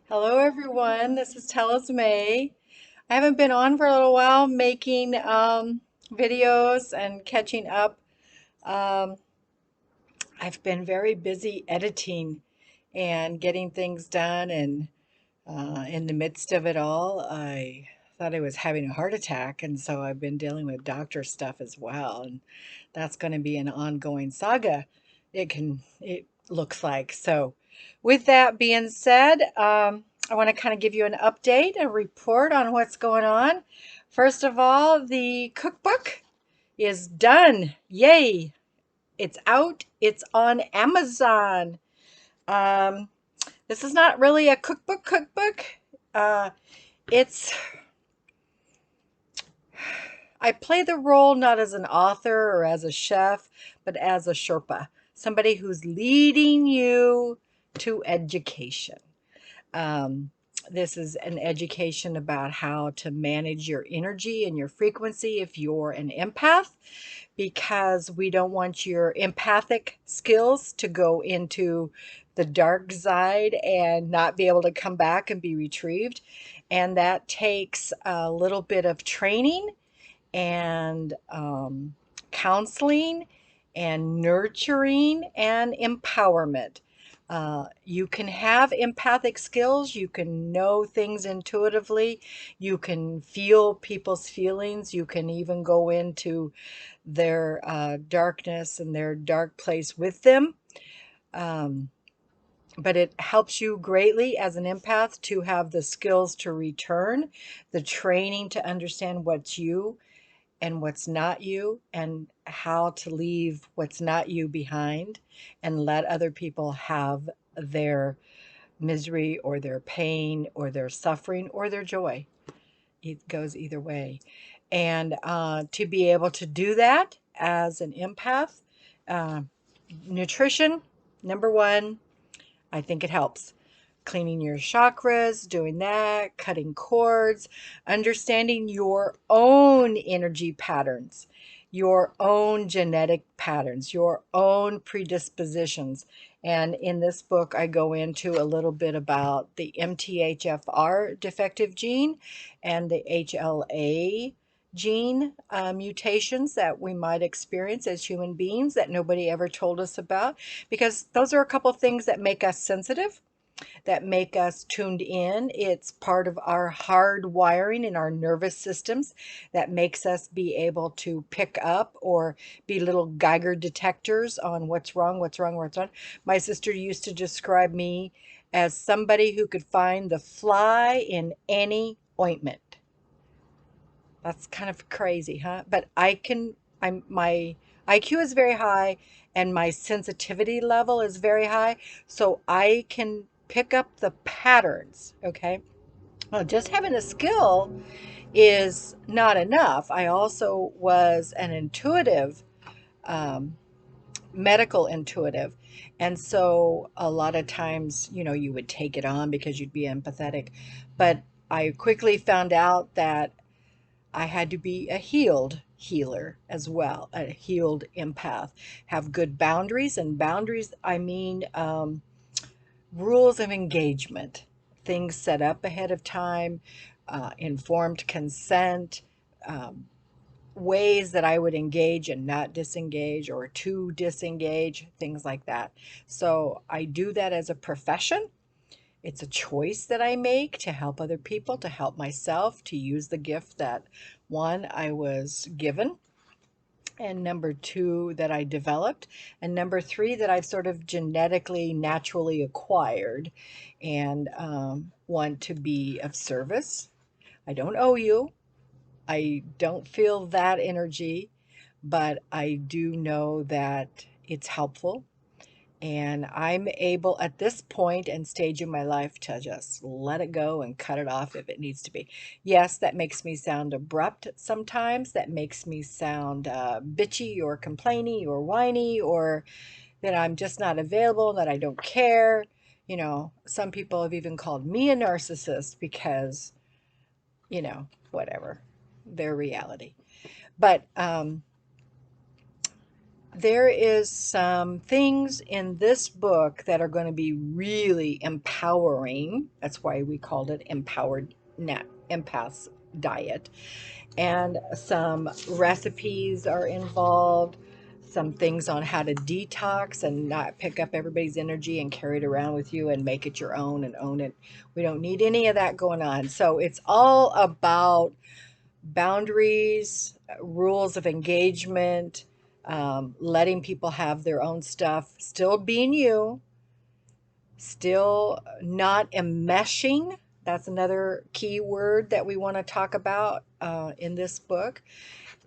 Hello, everyone. This is May. I haven't been on for a little while making videos and catching up. Um, I've been very busy editing and getting things done, and in the midst of it all, I thought I was having a heart attack, and so I've been dealing with doctor stuff as well, and that's going to be an ongoing saga. It looks like. So, with that being said, I want to kind of give you an update, a report on what's going on. First of all, the cookbook is done. Yay! It's out. It's on Amazon. Um, this is not really a cookbook. Uh, it's I play the role not as an author or as a chef, but as a Sherpa, somebody who's leading you to education. Um, this is an education about how to manage your energy and your frequency if you're an empath, because we don't want your empathic skills to go into the dark side and not be able to come back and be retrieved. And that takes a little bit of training and counseling and nurturing and empowerment. You can have empathic skills, you can know things intuitively, you can feel people's feelings, you can even go into their darkness and their dark place with them. Um, but it helps you greatly as an empath to have the skills to return, the training to understand what's you and what's not you, and how to leave what's not you behind and let other people have their misery or their pain or their suffering or their joy. It goes either way. And to be able to do that as an empath, uh, nutrition, number one, I think it helps. Cleaning your chakras, doing that, cutting cords, understanding your own energy patterns, your own genetic patterns, your own predispositions. And in this book, I go into a little bit about the MTHFR defective gene and the HLA gene mutations that we might experience as human beings that nobody ever told us about, because those are a couple things that make us sensitive, that make us tuned in. It's part of our hard wiring in our nervous systems that makes us be able to pick up or be little Geiger detectors on what's wrong, what's wrong, what's wrong. My sister used to describe me as somebody who could find the fly in any ointment. That's kind of crazy, huh? But my IQ is very high and my sensitivity level is very high, so I can pick up the patterns, okay? Well, just having a skill is not enough. I also was an intuitive, um, medical intuitive. And so a lot of times, you would take it on because you'd be empathetic. But I quickly found out that I had to be a healed healer as well, a healed empath. Have good boundaries, and boundaries, I mean, rules of engagement, things set up ahead of time, informed consent, um, ways that I would engage and not disengage or to disengage, things like that. So I do that as a profession. It's a choice that I make to help other people, to help myself, to use the gift that, one, I was given, and number two, that I developed, and number three, that I've sort of genetically, naturally acquired, and want to be of service. I don't owe you. I don't feel that energy, but I do know that it's helpful, and I'm able at this point and stage in my life to just let it go and cut it off if it needs to be. Yes, that makes me sound abrupt sometimes. That makes me sound bitchy or complainy or whiny, or that I'm just not available, that I don't care. Some people have even called me a narcissist because, whatever, their reality. But there is some things in this book that are going to be really empowering. That's why we called it Empowered Net Empaths Diet. And some recipes are involved, some things on how to detox and not pick up everybody's energy and carry it around with you and make it your own and own it. We don't need any of that going on. So it's all about boundaries, rules of engagement, letting people have their own stuff, still being you, still not enmeshing. That's another key word that we want to talk about in this book.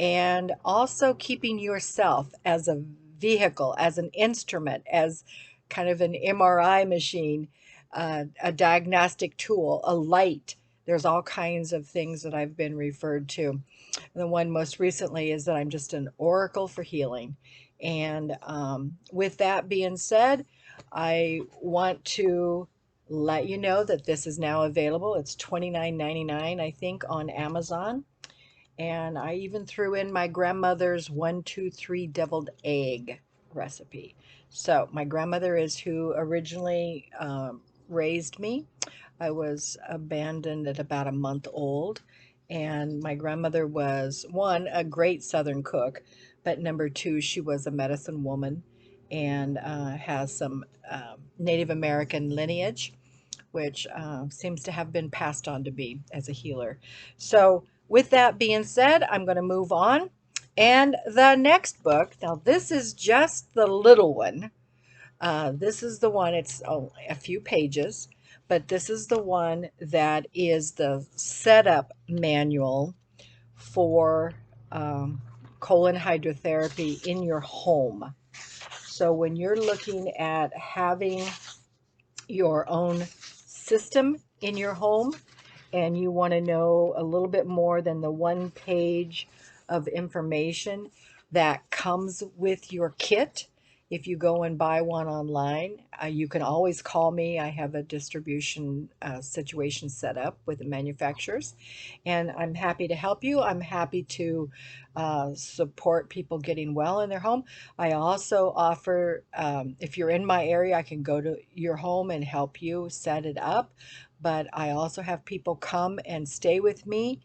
And also keeping yourself as a vehicle, as an instrument, as kind of an MRI machine, a diagnostic tool, a light. There's all kinds of things that I've been referred to. The one most recently is that I'm just an oracle for healing. And with that being said, I want to let you know that this is now available. It's $29.99, I think, on Amazon. And I even threw in my grandmother's 1, 2, 3 deviled egg recipe. So my grandmother is who originally raised me. I was abandoned at about a month old. And my grandmother was, one, a great Southern cook, but number two, she was a medicine woman and has some Native American lineage, which seems to have been passed on to me as a healer. So, with that being said, I'm going to move on. And the next book, now this is just the little one. This is the one, it's a few pages, but this is the one that is the setup manual for colon hydrotherapy in your home. So, when you're looking at having your own system in your home and you want to know a little bit more than the one page of information that comes with your kit, if you go and buy one online, you can always call me. I have a distribution situation set up with the manufacturers, and I'm happy to help you. I'm happy to support people getting well in their home. I also offer, if you're in my area, I can go to your home and help you set it up. But I also have people come and stay with me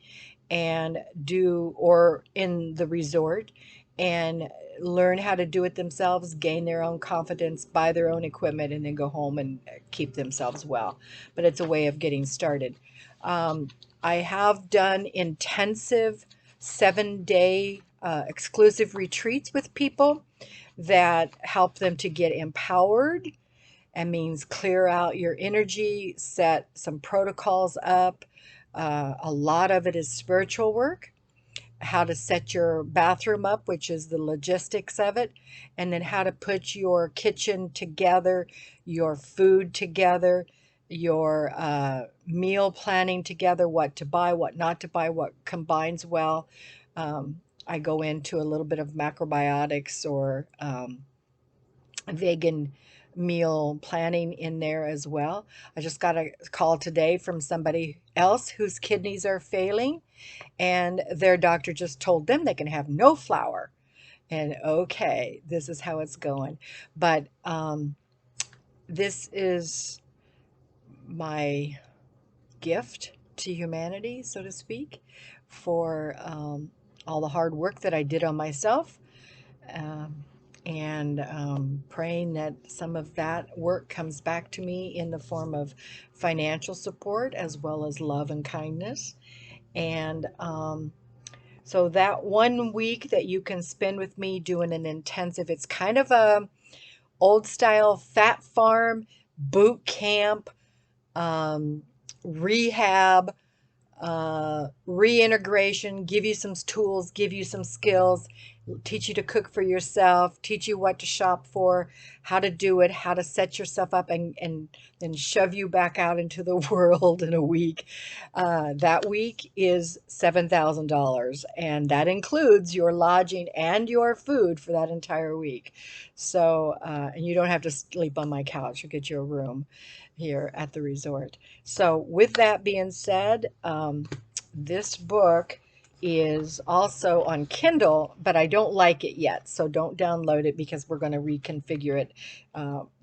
and do, or in the resort, and learn how to do it themselves, gain their own confidence, buy their own equipment, and then go home and keep themselves well. But it's a way of getting started. Um, I have done intensive 7-day exclusive retreats with people that help them to get empowered. That means clear out your energy, set some protocols up. A lot of it is spiritual work, how to set your bathroom up, which is the logistics of it, and then how to put your kitchen together, your food together, your meal planning together, what to buy, what not to buy, what combines well. I go into a little bit of macrobiotics or vegan meal planning in there as well. I just got a call today from somebody else whose kidneys are failing, and their doctor just told them they can have no flour. And okay, this is how it's going. But this is my gift to humanity, so to speak, for all the hard work that I did on myself. Um, and praying that some of that work comes back to me in the form of financial support as well as love and kindness. And so that 1 week that you can spend with me doing an intensive, it's kind of a old style fat farm, boot camp, um, rehab, reintegration, give you some tools, give you some skills, teach you to cook for yourself, teach you what to shop for, how to do it, how to set yourself up, and then shove you back out into the world in a week. That week is $7,000, and that includes your lodging and your food for that entire week. So, and you don't have to sleep on my couch. You get your room here at the resort. So, with that being said, this book is also on Kindle, but I don't like it yet. So don't download it because we're going to reconfigure it.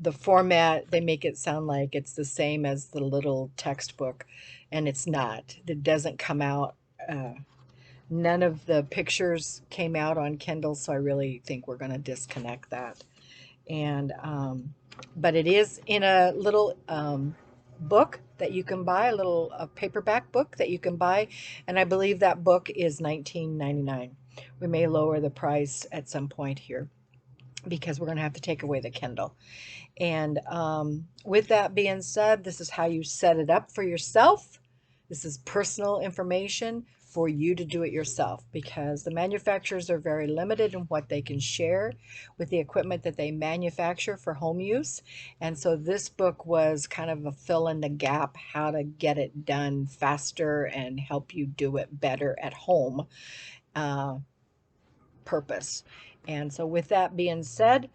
The format, they make it sound like it's the same as the little textbook, and it's not. It doesn't come out. None of the pictures came out on Kindle, so I really think we're going to disconnect that. And but it is in a little book that you can buy, a paperback book that you can buy, and I believe that book is $19.99. We may lower the price at some point here because we're going to have to take away the Kindle. And with that being said, this is how you set it up for yourself. This is personal information for you to do it yourself because the manufacturers are very limited in what they can share with the equipment that they manufacture for home use. And so this book was kind of a fill in the gap, how to get it done faster and help you do it better at home purpose. And so with that being said,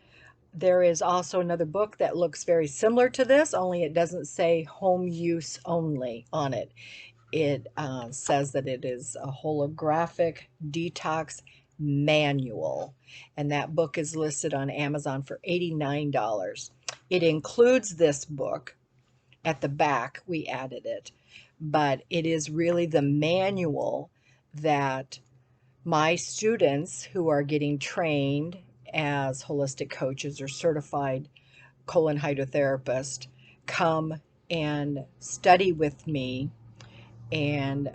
there is also another book that looks very similar to this, only it doesn't say home use only on it. It says that it is a holographic detox manual, and that book is listed on Amazon for $89. It includes this book at the back, we added it, but it is really the manual that my students who are getting trained as holistic coaches or certified colon hydrotherapist come and study with me and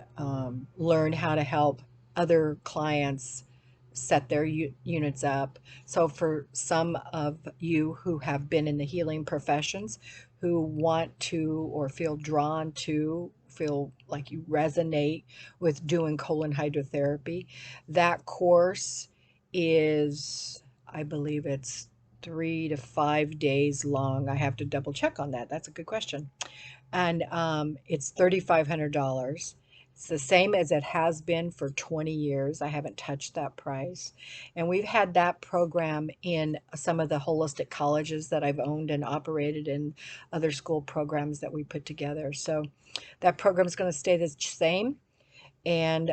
learn how to help other clients set their units up. So for some of you who have been in the healing professions, who want to or feel drawn to, feel like you resonate with doing colon hydrotherapy, that course is, I believe it's 3 to 5 days long. I have to double check on that. That's a good question. And it's $3,500. It's the same as it has been for 20 years. I haven't touched that price. And we've had that program in some of the holistic colleges that I've owned and operated in other school programs that we put together. So that program is going to stay the same. And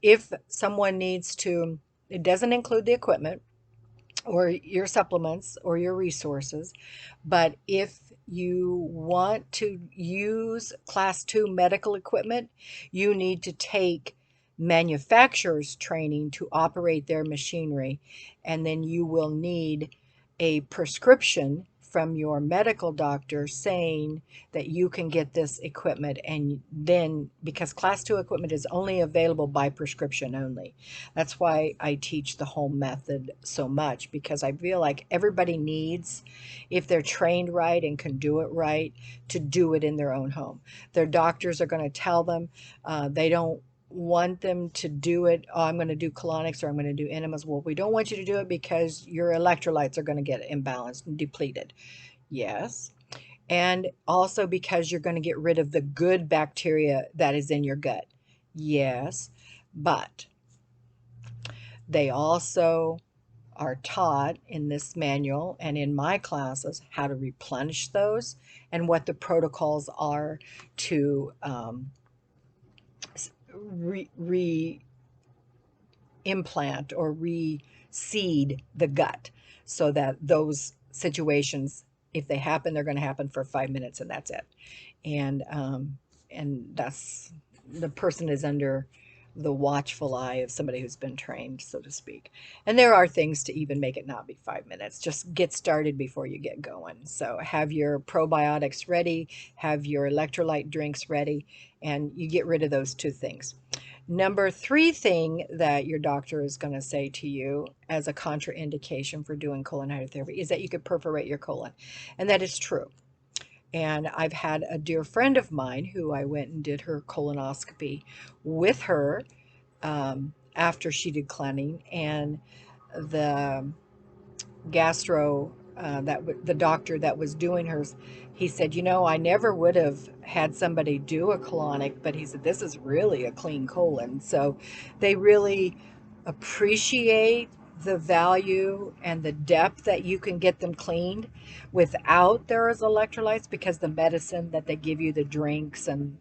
if someone needs to, it doesn't include the equipment or your supplements or your resources. But if you want to use class 2 medical equipment, you need to take manufacturer's training to operate their machinery. And then you will need a prescription from your medical doctor saying that you can get this equipment. And then, because class 2 equipment is only available by prescription only, that's why I teach the home method so much, because I feel like everybody needs, if they're trained right and can do it right, to do it in their own home. Their doctors are going to tell them they don't want them to do it. Oh, I'm going to do colonics or I'm going to do enemas. Well, we don't want you to do it because your electrolytes are going to get imbalanced and depleted. Yes. And also because you're going to get rid of the good bacteria that is in your gut. Yes. But they also are taught in this manual and in my classes how to replenish those and what the protocols are to implant or reseed the gut so that those situations, if they happen, they're going to happen for 5 minutes and that's it. And that's, the person is under the watchful eye of somebody who's been trained, so to speak. And there are things to even make it not be 5 minutes. Just get started before you get going. So have your probiotics ready, have your electrolyte drinks ready, and you get rid of those two things. Number 3 thing that your doctor is going to say to you as a contraindication for doing colon hydrotherapy is that you could perforate your colon. And that is true. And I've had a dear friend of mine who I went and did her colonoscopy with her after she did cleaning, and the gastro the doctor that was doing hers, he said, you know, I never would have had somebody do a colonic, but he said this is really a clean colon. So they really appreciate the value and the depth that you can get them cleaned without those electrolytes, because the medicine that they give you, the drinks and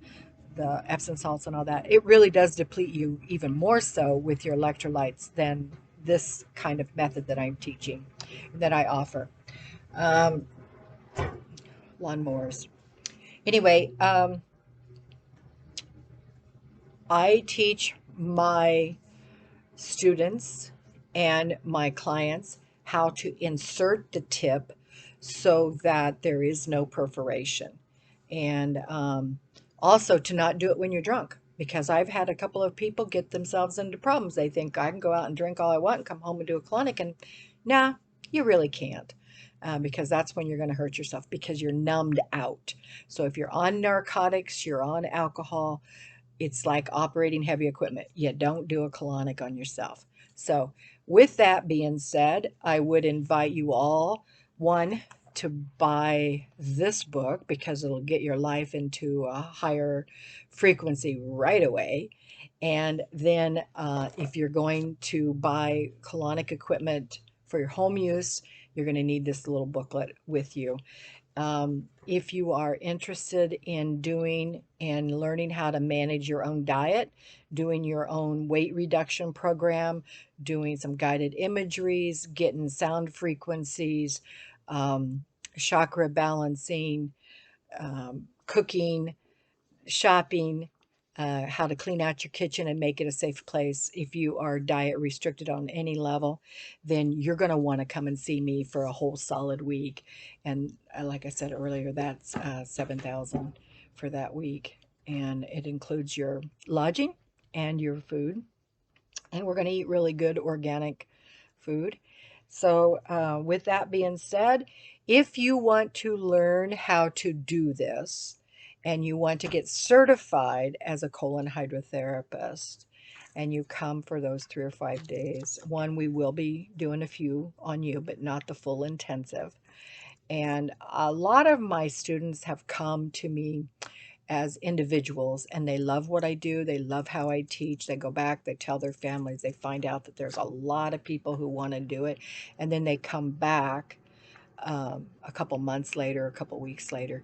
the Epsom salts and all that, it really does deplete you even more so with your electrolytes than this kind of method that I'm teaching, that I offer. Um, Lawnmowers. Anyway, I teach my students and my clients how to insert the tip so that there is no perforation. And also to not do it when you're drunk, because I've had a couple of people get themselves into problems. They think I can go out and drink all I want and come home and do a colonic, and nah, you really can't. Because that's when you're going to hurt yourself because you're numbed out. So if you're on narcotics, you're on alcohol, it's like operating heavy equipment. You don't do a colonic on yourself. So, with that being said, I would invite you all, one, to buy this book because it'll get your life into a higher frequency right away. And then, if you're going to buy colonic equipment for your home use, you're going to need this little booklet with you. If you are interested in doing and learning how to manage your own diet, doing your own weight reduction program, doing some guided imageries, getting sound frequencies, um, chakra balancing, cooking, shopping, how to clean out your kitchen and make it a safe place. If you are diet restricted on any level, then you're going to want to come and see me for a whole solid week. And like I said earlier, that's 7,000 for that week. And it includes your lodging and your food. And we're going to eat really good organic food. So, with that being said, if you want to learn how to do this and you want to get certified as a colon hydrotherapist, and you come for those 3 or 5 days, one, we will be doing a few on you, but not the full intensive. And a lot of my students have come to me as individuals and they love what I do. They love how I teach. They go back, they tell their families, they find out that there's a lot of people who want to do it. And then they come back a couple months later, a couple weeks later,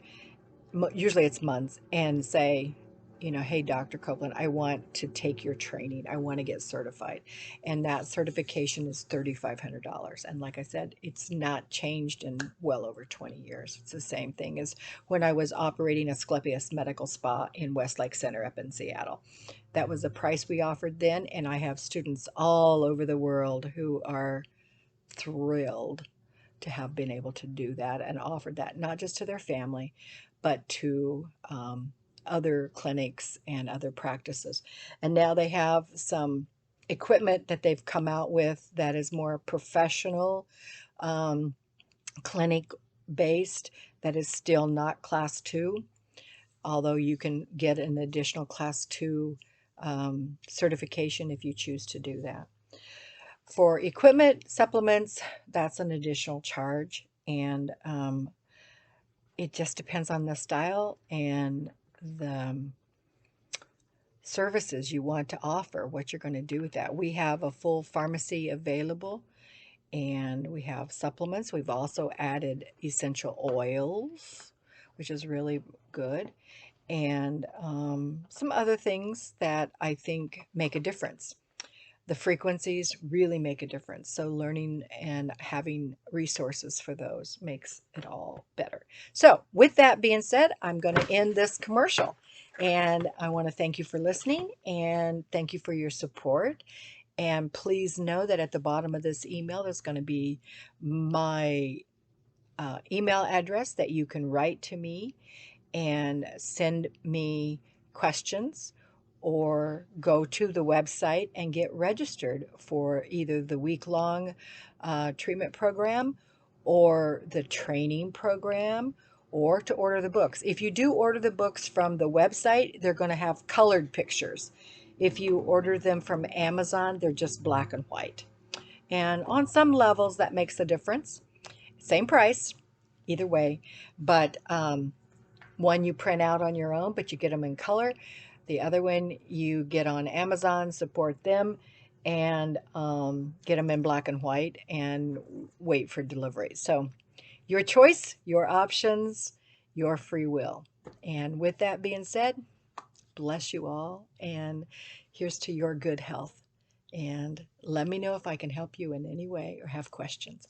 usually it's months, and say, hey, Dr. Copeland, I want to take your training. I want to get certified. And that certification is $3,500. And like I said, it's not changed in well over 20 years. It's the same thing as when I was operating Asclepius Medical Spa in Westlake Center up in Seattle. That was the price we offered then. And I have students all over the world who are thrilled to have been able to do that and offered that not just to their family, but to other clinics and other practices. And now they have some equipment that they've come out with that is more professional, um, clinic based, that is still not class 2, although you can get an additional class 2 certification if you choose to do that. For equipment supplements, that's an additional charge, and it just depends on the style and the services you want to offer, what you're going to do with that. We have a full pharmacy available, and we have supplements. We've also added essential oils, which is really good, and some other things that I think make a difference. The frequencies really make a difference. So learning and having resources for those makes it all better. So with that being said, I'm going to end this commercial. And I want to thank you for listening and thank you for your support. And please know that at the bottom of this email, there's going to be my email address that you can write to me and send me questions, or go to the website and get registered for either the week-long treatment program or the training program, or to order the books. If you do order the books from the website, they're going to have colored pictures. If you order them from Amazon, they're just black and white. And on some levels, that makes a difference. Same price, either way, but one you print out on your own, but you get them in color. The other one you get on Amazon, support them, and get them in black and white and wait for delivery. So your choice, your options, your free will. And with that being said, bless you all. And here's to your good health. And let me know if I can help you in any way or have questions.